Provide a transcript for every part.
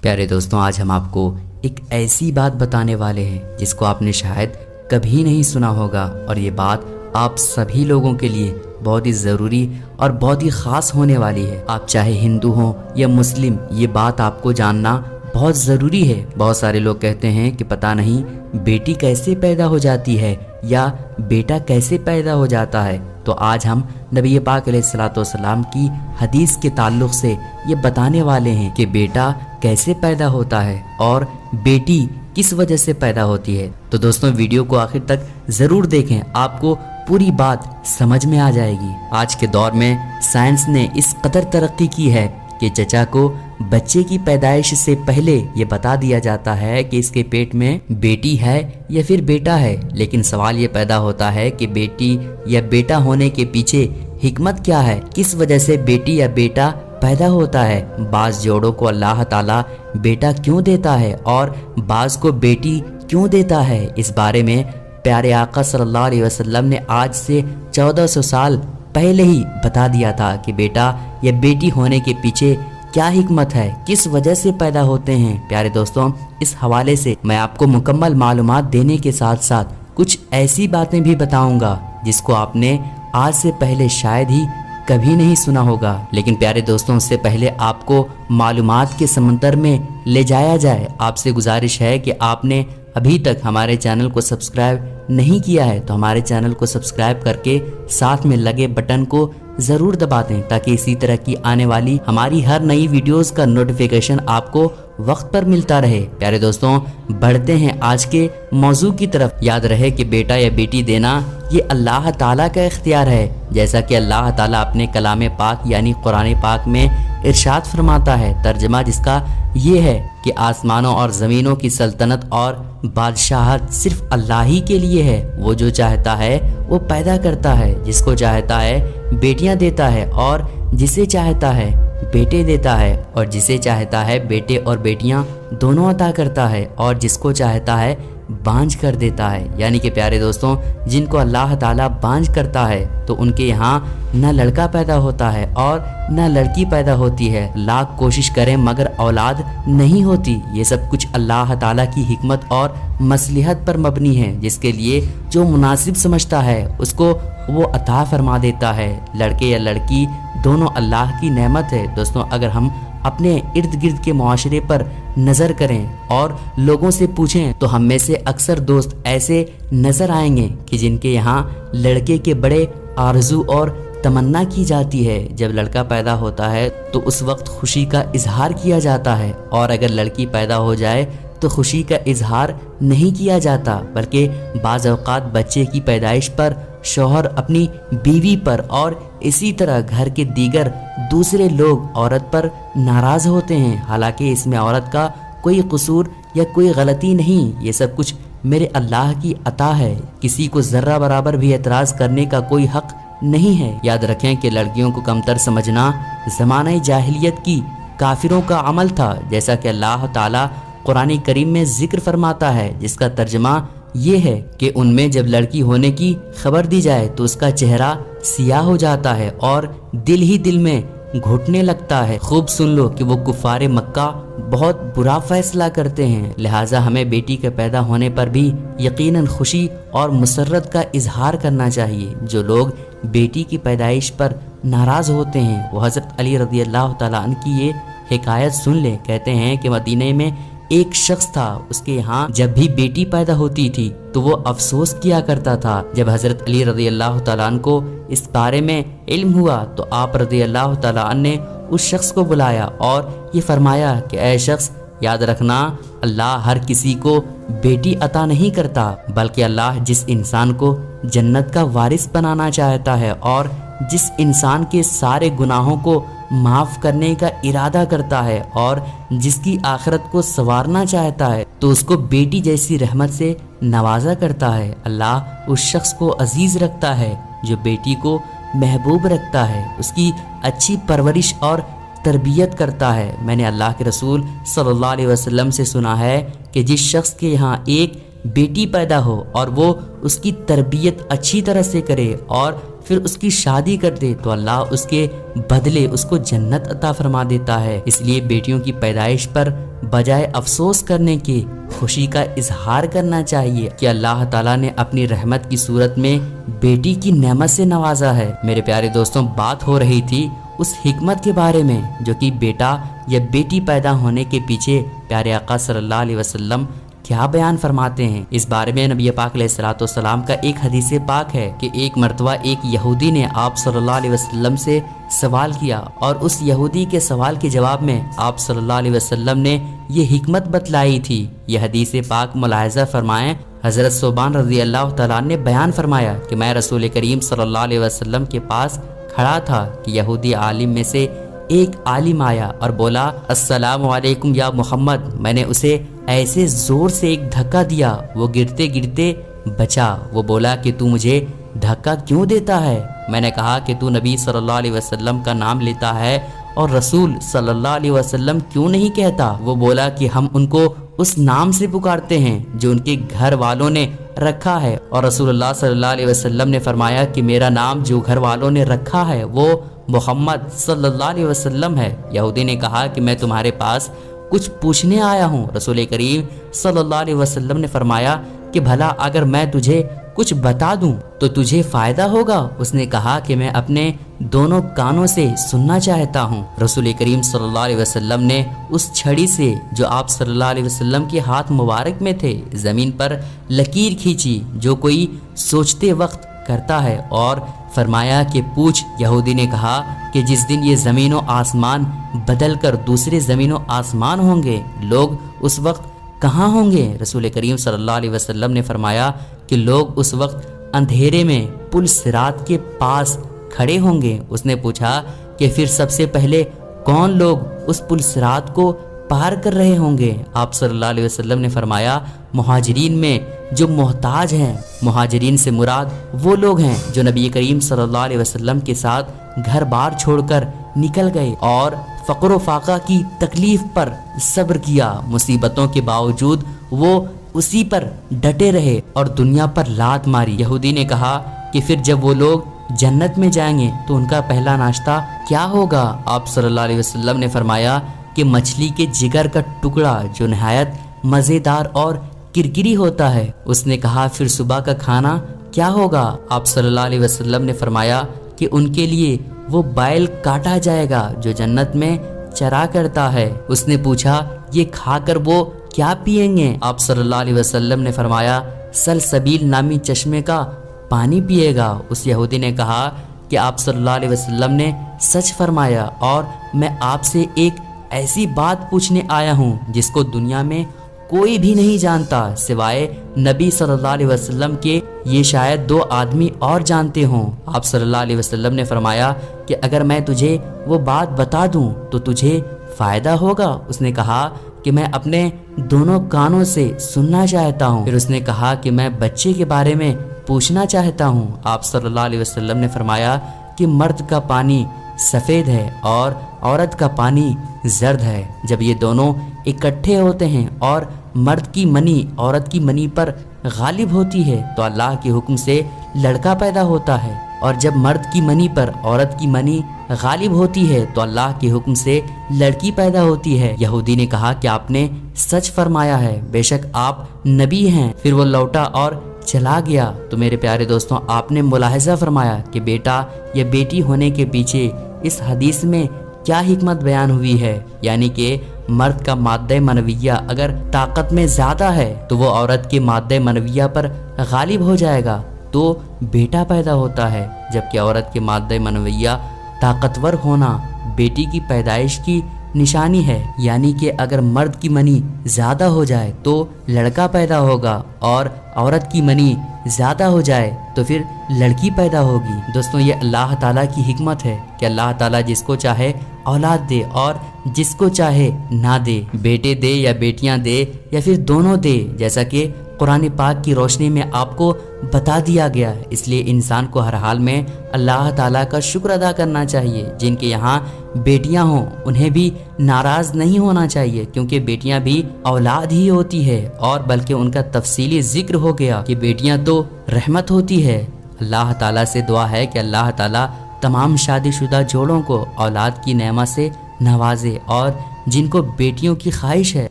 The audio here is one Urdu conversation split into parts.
پیارے دوستوں، آج ہم آپ کو ایک ایسی بات بتانے والے ہیں جس کو آپ نے شاید کبھی نہیں سنا ہوگا، اور یہ بات آپ سبھی لوگوں کے لیے بہت ہی ضروری اور بہت ہی خاص ہونے والی ہے۔ آپ چاہے ہندو ہوں یا مسلم، یہ بات آپ کو جاننا بہت ضروری ہے۔ بہت سارے لوگ کہتے ہیں کہ پتہ نہیں بیٹی کیسے پیدا ہو جاتی ہے یا بیٹا کیسے پیدا ہو جاتا ہے۔ تو آج ہم نبی پاک علیہ الصلوۃ والسلام کی حدیث کے تعلق سے یہ بتانے والے ہیں کہ بیٹا کیسے پیدا ہوتا ہے اور بیٹی کس وجہ سے پیدا ہوتی ہے۔ تو دوستوں، ویڈیو کو آخر تک ضرور دیکھیں، آپ کو پوری بات سمجھ میں آ جائے گی۔ آج کے دور میں سائنس نے اس قدر ترقی کی ہے کہ چچا کو بچے کی پیدائش سے پہلے یہ بتا دیا جاتا ہے کہ اس کے پیٹ میں بیٹی ہے یا پھر بیٹا ہے، لیکن سوال یہ پیدا ہوتا ہے کہ بیٹی یا بیٹا ہونے کے پیچھے حکمت کیا ہے؟ کس وجہ سے بیٹی یا بیٹا پیدا ہوتا ہے؟ بعض جوڑوں کو اللہ تعالیٰ بیٹا کیوں دیتا ہے اور بعض کو بیٹی کیوں دیتا ہے؟ اس بارے میں پیارے آقا صلی اللہ علیہ وسلم نے آج سے 1400 سال پہلے ہی بتا دیا تھا کہ بیٹا یا بیٹی ہونے کے پیچھے کیا حکمت ہے، کس وجہ سے پیدا ہوتے ہیں۔ پیارے دوستوں، اس حوالے سے میں آپ کو مکمل معلومات دینے کے ساتھ ساتھ کچھ ایسی باتیں بھی بتاؤں گا جس کو آپ نے آج سے پہلے شاید ہی کبھی نہیں سنا ہوگا۔ لیکن پیارے دوستوں، اس سے پہلے آپ کو معلومات کے سمندر میں لے جایا جائے، آپ سے گزارش ہے کہ آپ نے ابھی تک ہمارے چینل کو سبسکرائب نہیں کیا ہے تو ہمارے چینل کو سبسکرائب کر کے ساتھ میں لگے بٹن کو ضرور دبا دیں تاکہ اسی طرح کی آنے والی ہماری ہر نئی ویڈیوز کا نوٹیفیکیشن آپ کو وقت پر ملتا رہے۔ پیارے دوستوں، بڑھتے ہیں آج کے موضوع کی طرف۔ یاد رہے کہ بیٹا یا بیٹی دینا یہ اللہ تعالیٰ کا اختیار ہے، جیسا کہ اللہ تعالیٰ اپنے کلام پاک یعنی قرآن پاک میں ارشاد فرماتا ہے، ترجمہ جس کا یہ ہے کہ آسمانوں اور زمینوں کی سلطنت اور بادشاہت صرف اللہ ہی کے لیے ہے۔ وہ جو چاہتا ہے وہ پیدا کرتا ہے، جس کو چاہتا ہے بیٹیاں دیتا ہے اور جسے چاہتا ہے بیٹے دیتا ہے، اور جسے چاہتا ہے بیٹے اور بیٹیاں دونوں عطا کرتا ہے، اور جس کو چاہتا ہے بانجھ کر دیتا ہے۔ یعنی کہ پیارے دوستوں، جن کو اللہ تعالیٰ بانجھ کرتا ہے تو ان کے یہاں نہ لڑکا پیدا ہوتا ہے اور نہ لڑکی پیدا ہوتی ہے، لاکھ کوشش کریں مگر اولاد نہیں ہوتی۔ یہ سب کچھ اللہ تعالیٰ کی حکمت اور مصلحت پر مبنی ہے، جس کے لیے جو مناسب سمجھتا ہے اس کو وہ عطا فرما دیتا ہے۔ لڑکے یا لڑکی دونوں اللہ کی نعمت ہے۔ دوستوں، اگر ہم اپنے ارد گرد کے معاشرے پر نظر کریں اور لوگوں سے پوچھیں تو ہم میں سے اکثر دوست ایسے نظر آئیں گے کہ جن کے یہاں لڑکے کے بڑے آرزو اور تمنا کی جاتی ہے۔ جب لڑکا پیدا ہوتا ہے تو اس وقت خوشی کا اظہار کیا جاتا ہے، اور اگر لڑکی پیدا ہو جائے تو خوشی کا اظہار نہیں کیا جاتا، بلکہ بعض اوقات بچے کی پیدائش پر شوہر اپنی بیوی پر اور اسی طرح گھر کے دیگر دوسرے لوگ عورت پر ناراض ہوتے ہیں، حالانکہ اس میں عورت کا کوئی قصور یا کوئی غلطی نہیں۔ یہ سب کچھ میرے اللہ کی عطا ہے، کسی کو ذرہ برابر بھی اعتراض کرنے کا کوئی حق نہیں ہے۔ یاد رکھیں کہ لڑکیوں کو کمتر سمجھنا زمانہ جاہلیت کی کافروں کا عمل تھا، جیسا کہ اللہ تعالیٰ قرآن کریم میں ذکر فرماتا ہے، جس کا ترجمہ یہ ہے کہ ان میں جب لڑکی ہونے کی خبر دی جائے تو اس کا چہرہ سیاہ ہو جاتا ہے اور دل ہی دل میں گھٹنے لگتا ہے۔ خوب سن لو کہ وہ کفار مکہ بہت برا فیصلہ کرتے ہیں، لہٰذا ہمیں بیٹی کے پیدا ہونے پر بھی یقیناً خوشی اور مسرت کا اظہار کرنا چاہیے۔ جو لوگ بیٹی کی پیدائش پر ناراض ہوتے ہیں وہ حضرت علی رضی اللہ تعالیٰ عنہ کی یہ حکایت سن لیں۔ کہتے ہیں کہ مدینہ میں ایک شخص تھا، اس کے یہاں جب بھی بیٹی پیدا ہوتی تھی تو وہ افسوس کیا کرتا تھا۔ جب حضرت علی رضی اللہ تعالیٰ عنہ کو اس بارے میں علم ہوا تو آپ رضی اللہ تعالیٰ عنہ نے اس شخص کو بلایا اور یہ فرمایا کہ اے شخص، یاد رکھنا اللہ ہر کسی کو بیٹی عطا نہیں کرتا، بلکہ اللہ جس انسان کو جنت کا وارث بنانا چاہتا ہے اور جس انسان کے سارے گناہوں کو معاف کرنے کا ارادہ کرتا ہے اور جس کی آخرت کو سنوارنا چاہتا ہے تو اس کو بیٹی جیسی رحمت سے نوازا کرتا ہے۔ اللہ اس شخص کو عزیز رکھتا ہے جو بیٹی کو محبوب رکھتا ہے، اس کی اچھی پرورش اور تربیت کرتا ہے۔ میں نے اللہ کے رسول صلی اللہ علیہ وسلم سے سنا ہے کہ جس شخص کے یہاں ایک بیٹی پیدا ہو اور وہ اس کی تربیت اچھی طرح سے کرے اور پھر اس کی شادی کر دے تو اللہ اس کے بدلے اس کو جنت عطا فرما دیتا ہے۔ اس لیے بیٹیوں کی پیدائش پر بجائے افسوس کرنے کے خوشی کا اظہار کرنا چاہیے کہ اللہ تعالیٰ نے اپنی رحمت کی صورت میں بیٹی کی نعمت سے نوازا ہے۔ میرے پیارے دوستوں، بات ہو رہی تھی اس حکمت کے بارے میں جو کہ بیٹا یا بیٹی پیدا ہونے کے پیچھے پیارے آقا صلی اللہ علیہ وسلم کیا بیان فرماتے ہیں۔ اس بارے میں نبی پاک علیہ الصلوۃ والسلام کا ایک حدیث پاک ہے کہ ایک مرتبہ ایک یہودی نے آپ صلی اللہ علیہ وسلم سے سوال کیا، اور اس یہودی کے سوال کے جواب میں آپ صلی اللہ علیہ وسلم نے یہ حکمت بتلائی تھی۔ یہ حدیث پاک ملاحظہ فرمائیں، حضرت ثوبان رضی اللہ تعالیٰ نے بیان فرمایا کہ میں رسول کریم صلی اللہ علیہ وسلم کے پاس کھڑا تھا کہ یہودی عالم میں سے ایک عالم آیا اور بولا، السلام علیکم یا محمد۔ میں نے اسے ایسے زور سے ایک دھکا دیا، وہ گرتے گرتے بچا۔ وہ بولا کہ تو مجھے دھکا کیوں دیتا ہے؟ میں نے کہا کہ تو نبی صلی اللہ علیہ وسلم کا نام لیتا ہے اور رسول صلی اللہ علیہ وسلم کیوں نہیں کہتا؟ وہ بولا کہ ہم ان کو اس نام سے پکارتے ہیں جو ان کے گھر والوں نے رکھا ہے، اور رسول اللہ صلی اللہ علیہ وسلم نے فرمایا کہ میرا نام جو گھر والوں نے رکھا ہے وہ محمد صلی اللہ علیہ وسلم ہے۔ یہودی نے کہا کہ میں تمہارے پاس کچھ پوچھنے آیا ہوں۔ رسول کریم صلی اللہ علیہ وسلم نے فرمایا کہ بھلا اگر میں تجھے کچھ بتا دوں تو تجھے فائدہ ہوگا؟ اس نے کہا کہ میں اپنے دونوں کانوں سے سننا چاہتا ہوں۔ رسول کریم صلی اللہ علیہ وسلم نے اس چھڑی سے جو آپ صلی اللہ علیہ وسلم کے ہاتھ مبارک میں تھے زمین پر لکیر کھینچی جو کوئی سوچتے وقت کرتا ہے، اور فرمایا کہ پوچھ۔ یہودی نے کہا کہ جس دن یہ زمین و آسمان بدل کر دوسرے زمین و آسمان ہوں گے، لوگ اس وقت کہاں ہوں گے؟ رسول کریم صلی اللہ علیہ وسلم نے فرمایا کہ لوگ اس وقت اندھیرے میں پل صراط کے پاس کھڑے ہوں گے۔ اس نے پوچھا کہ پھر سب سے پہلے کون لوگ اس پل صراط کو پار کر رہے ہوں گے؟ آپ صلی اللہ علیہ وسلم نے فرمایا مہاجرین میں جو محتاج ہیں۔ مہاجرین سے مراد وہ لوگ ہیں جو نبی کریم صلی اللہ علیہ وسلم کے ساتھ گھر بار چھوڑ کر نکل گئے اور فقر و فاقہ کی تکلیف پر صبر کیا، مصیبتوں کے باوجود وہ اسی پر ڈٹے رہے اور دنیا پر لات ماری۔ یہودی نے کہا کہ پھر جب وہ لوگ جنت میں جائیں گے تو ان کا پہلا ناشتہ کیا ہوگا؟ آپ صلی اللہ علیہ وسلم نے فرمایا کہ مچھلی کے جگر کا ٹکڑا جو نہایت مزیدار اور کرکری ہوتا ہے۔ اس نے کہا پھر صبح کا کھانا کیا ہوگا؟ آپ صلی اللہ علیہ وسلم نے فرمایا کہ ان کے لیے وہ بائل کاٹا جائے گا جو جنت میں چرا کرتا ہے۔ اس نے پوچھا یہ کھا کر وہ کیا پیئیں گے؟ آپ صلی اللہ علیہ وسلم نے فرمایا سلسبیل نامی چشمے کا پانی پیے گا۔ اس یہودی نے کہا کہ آپ صلی اللہ علیہ وسلم نے سچ فرمایا، اور میں آپ سے ایک ایسی بات پوچھنے آیا ہوں جس کو دنیا میں کوئی بھی نہیں جانتا سوائے نبی صلی اللہ علیہ وسلم کے، یہ شاید 2 آدمی اور جانتے ہوں۔ آپ صلی اللہ علیہ وسلم نے فرمایا کہ اگر میں تجھے وہ بات بتا دوں تو تجھے فائدہ ہوگا؟ اس نے کہا کہ میں اپنے دونوں کانوں سے سننا چاہتا ہوں۔ پھر اس نے کہا کہ میں بچے کے بارے میں پوچھنا چاہتا ہوں۔ آپ صلی اللہ علیہ وسلم نے فرمایا کہ مرد کا پانی سفید ہے اور عورت کا پانی زرد ہے۔ جب یہ دونوں اکٹھے ہوتے ہیں اور مرد کی منی عورت کی منی پر غالب ہوتی ہے تو اللہ کے حکم سے لڑکا پیدا ہوتا ہے، اور جب مرد کی منی پر عورت کی منی غالب ہوتی ہے تو اللہ کے حکم سے لڑکی پیدا ہوتی ہے۔ یہودی نے کہا کہ آپ نے سچ فرمایا ہے، بے شک آپ نبی ہیں۔ پھر وہ لوٹا اور چلا گیا۔ تو میرے پیارے دوستوں، آپ نے ملاحظہ فرمایا کہ بیٹا یا بیٹی ہونے کے پیچھے اس حدیث میں کیا حکمت بیان ہوئی ہے، یعنی کہ مرد کا مادہ منویہ اگر طاقت میں زیادہ ہے تو وہ عورت کے مادہ منویہ پر غالب ہو جائے گا تو بیٹا پیدا ہوتا ہے، جبکہ عورت کے مادہ منویہ طاقتور ہونا بیٹی کی پیدائش کی نشانی ہے، یعنی کہ اگر مرد کی منی زیادہ ہو جائے تو لڑکا پیدا ہوگا اور عورت کی منی زیادہ ہو جائے تو پھر لڑکی پیدا ہوگی۔ دوستوں، یہ اللہ تعالیٰ کی حکمت ہے کہ اللہ تعالیٰ جس کو چاہے اولاد دے اور جس کو چاہے نہ دے، بیٹے دے یا بیٹیاں دے یا پھر دونوں دے، جیسا کہ قرآن پاک کی روشنی میں آپ کو بتا دیا گیا ہے۔ اس لیے انسان کو ہر حال میں اللہ تعالیٰ کا شکر ادا کرنا چاہیے۔ جن کے یہاں بیٹیاں ہوں انہیں بھی ناراض نہیں ہونا چاہیے، کیونکہ بیٹیاں بھی اولاد ہی ہوتی ہے، اور بلکہ ان کا تفصیلی ذکر ہو گیا کہ بیٹیاں تو رحمت ہوتی ہے اللہ تعالیٰ سے دعا ہے کہ اللہ تعالیٰ تمام شادی شدہ جوڑوں کو اولاد کی نعمت سے نوازے، اور جن کو بیٹیوں کی خواہش ہے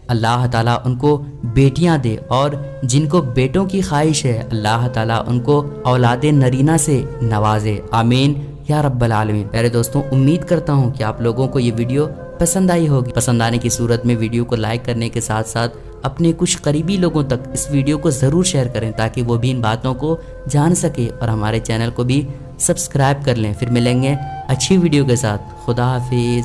اللہ تعالیٰ ان کو بیٹیاں دے، اور جن کو بیٹوں کی خواہش ہے اللہ تعالیٰ ان کو اولاد نرینہ سے نوازے، آمین یا رب العالمین۔ پیارے دوستوں، امید کرتا ہوں کہ آپ لوگوں کو یہ ویڈیو پسند آئی ہوگی۔ پسند آنے کی صورت میں ویڈیو کو لائک کرنے کے ساتھ ساتھ اپنے کچھ قریبی لوگوں تک اس ویڈیو کو ضرور شیئر کریں تاکہ وہ بھی ان باتوں کو جان سکے، اور ہمارے چینل کو بھی سبسکرائب کر لیں۔ پھر ملیں گے اچھی ویڈیو کے ساتھ۔ خدا حافظ۔